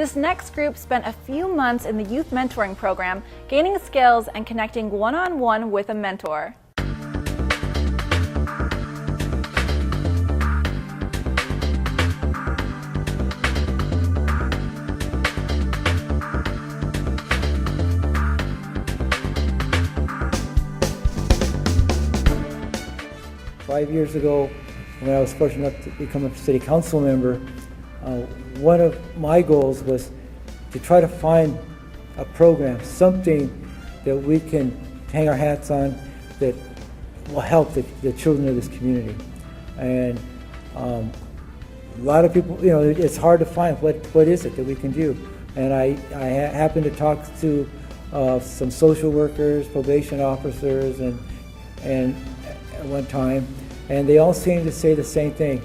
This next group spent a few months in the youth mentoring program, gaining skills and connecting one-on-one with a mentor. Five years ago, when I was fortunate enough to become a city council member, one of my goals was to try to find a program, something that we can hang our hats on that will help the children of this community. And a lot of people, it's hard to find what is it that we can do. And I happened to talk to some social workers, probation officers, and at one time, and they all seem to say the same thing.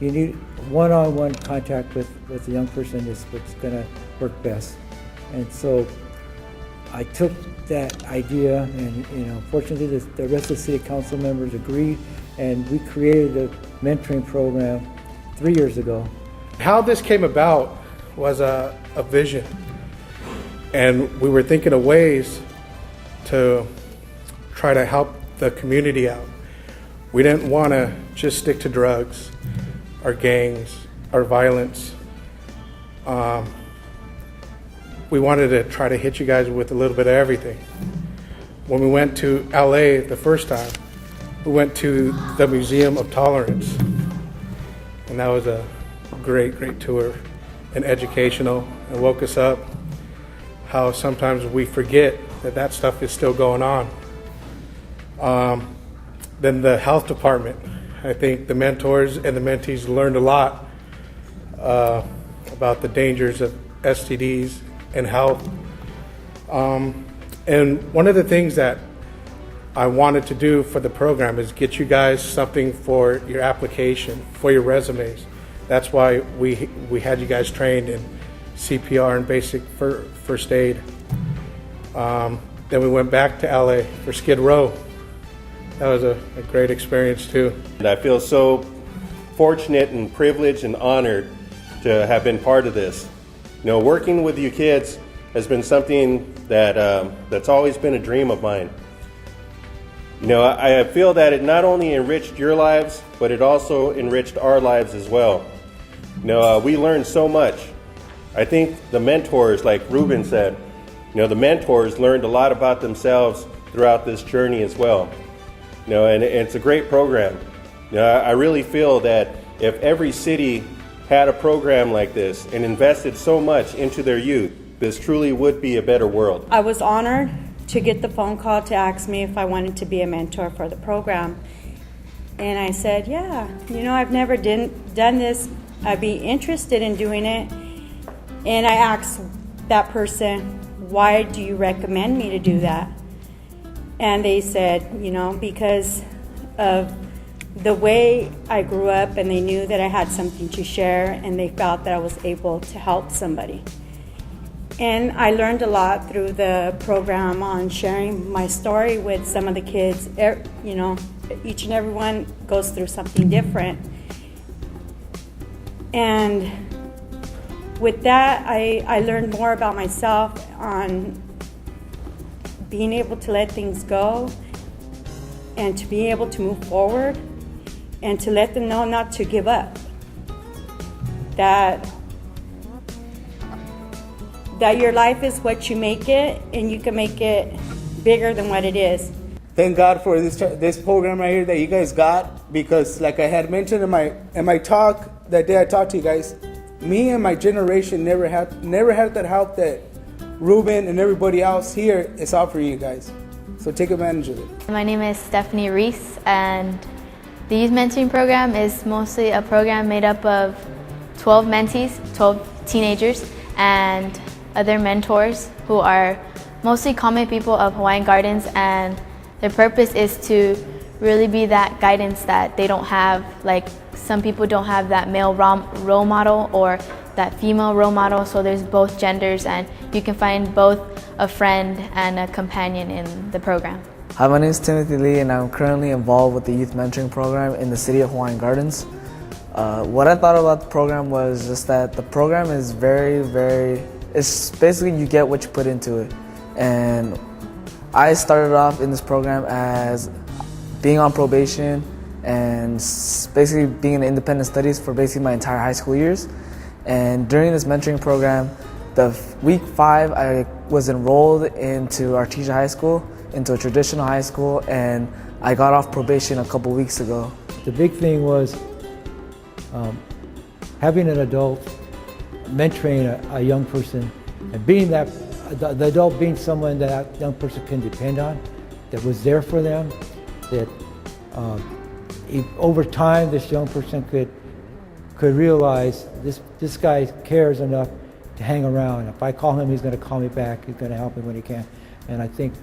You need one-on-one contact with the young person is what's going to work best. And so I took that idea, and fortunately the rest of the city council members agreed, and we created the mentoring program 3 years ago. How this came about was a vision, and we were thinking of ways to try to help the community out. We didn't want to just stick to drugs, or gangs, or violence. We wanted to try to hit you guys with a little bit of everything. When we went to LA the first time, we went to the Museum of Tolerance, and that was a great tour, and educational, and woke us up how sometimes we forget that stuff is still going on. Then the health department, I think the mentors and the mentees learned a lot about the dangers of STDs and health. And one of the things that I wanted to do for the program is get you guys something for your application, for your resumes. That's why we had you guys trained in CPR and basic first aid. Then we went back to LA for Skid Row. That was a great experience too. And I feel so fortunate and privileged and honored to have been part of this. Working with you kids has been something that's always been a dream of mine. I feel that it not only enriched your lives, but it also enriched our lives as well. We learned so much. I think the mentors, like Ruben said, the mentors learned a lot about themselves throughout this journey as well. And it's a great program. I really feel that if every city had a program like this and invested so much into their youth, this truly would be a better world. I was honored to get the phone call to ask me if I wanted to be a mentor for the program. And I said, yeah, I've never done this. I'd be interested in doing it. And I asked that person, why do you recommend me to do that? And they said, because of the way I grew up, and they knew that I had something to share, and they felt that I was able to help somebody. And I learned a lot through the program on sharing my story with some of the kids. Each and every one goes through something different. And with that, I learned more about myself on being able to let things go and to be able to move forward and to let them know not to give up. That your life is what you make it, and you can make it bigger than what it is. Thank God for this program right here that you guys got, because like I had mentioned in my talk that day I talked to you guys, me and my generation never had that help that Ruben and everybody else here is offering you guys. So take advantage of it. My name is Stephanie Reese, and the Youth Mentoring Program is mostly a program made up of 12 mentees, 12 teenagers, and other mentors who are mostly common people of Hawaiian Gardens, and their purpose is to really be that guidance that they don't have. Like, some people don't have that male role model or that female role model, so there's both genders, and you can find both a friend and a companion in the program. Hi, my name is Timothy Lee, and I'm currently involved with the Youth Mentoring Program in the City of Hawaiian Gardens. What I thought about the program was just that the program is it's basically you get what you put into it. And I started off in this program as being on probation and basically being in independent studies for basically my entire high school years. And during this mentoring program, week 5, I was enrolled into Artesia High School, into a traditional high school, and I got off probation a couple weeks ago. The big thing was having an adult mentoring a young person, and being that the adult being someone that young person can depend on, that was there for them, that over time this young person could realize this guy cares enough to hang around. If I call him, he's going to call me back. He's going to help me when he can. And I think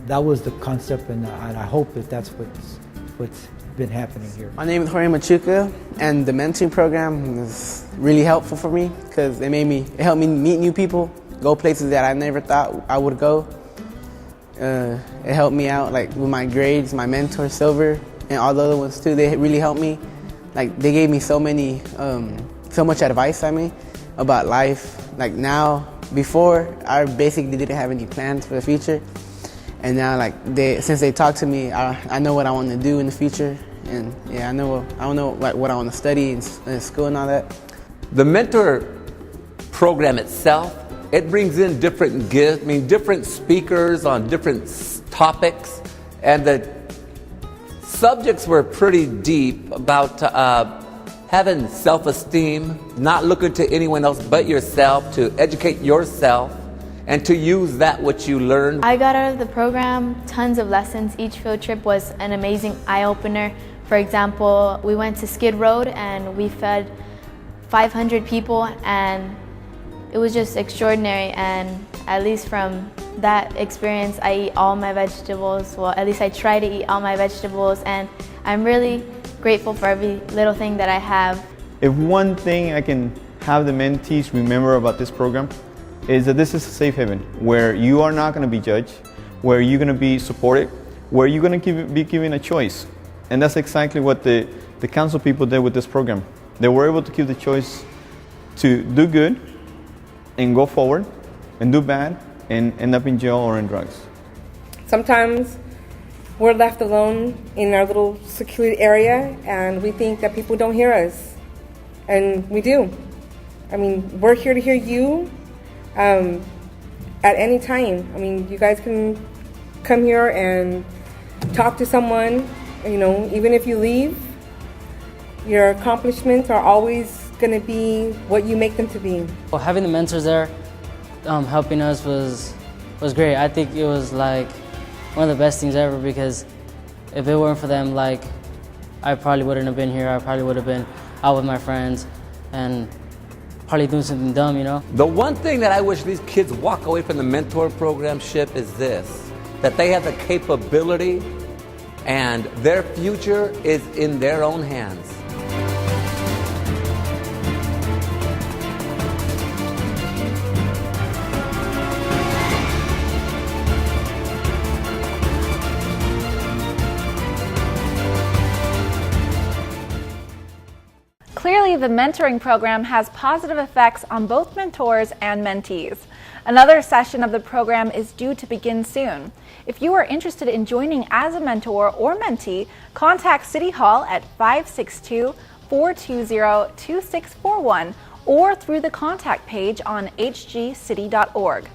that was the concept, and I hope that that's what's been happening here. My name is Hawaiian, and the mentoring program was really helpful for me because it helped me meet new people, go places that I never thought I would go. It helped me out like with my grades, my mentor Silver, and all the other ones too. They really helped me. Like they gave me so much advice about life. Like now, before I basically didn't have any plans for the future, and now since they talked to me, I know what I want to do in the future, and yeah, I know what I want to study in school and all that. The mentor program itself, it brings in different speakers on different topics, and the subjects were pretty deep about having self-esteem, not looking to anyone else but yourself, to educate yourself, and to use that which you learned. I got out of the program tons of lessons. Each field trip was an amazing eye-opener. For example, we went to Skid Road and we fed 500 people, and it was just extraordinary. And at least from that experience, I eat all my vegetables. Well, at least I try to eat all my vegetables, and I'm really grateful for every little thing that I have. If one thing I can have the mentees remember about this program is that this is a safe haven where you are not going to be judged, where you're going to be supported, where you're going to be given a choice. And that's exactly what the council people did with this program. They were able to give the choice to do good and go forward, and do bad and end up in jail or in drugs. Sometimes we're left alone in our little secluded area, and we think that people don't hear us. And we do. I mean, we're here to hear you at any time. I mean, you guys can come here and talk to someone. You know, even if you leave, your accomplishments are always going to be what you make them to be. Well, having the mentors there helping us was great. I think it was like one of the best things ever, because if it weren't for them, like, I probably wouldn't have been here. I probably would have been out with my friends and probably doing something dumb, you know? The one thing that I wish these kids walk away from the mentor program ship is this, that they have the capability and their future is in their own hands. Clearly, the mentoring program has positive effects on both mentors and mentees. Another session of the program is due to begin soon. If you are interested in joining as a mentor or mentee, contact City Hall at 562-420-2641 or through the contact page on hgcity.org.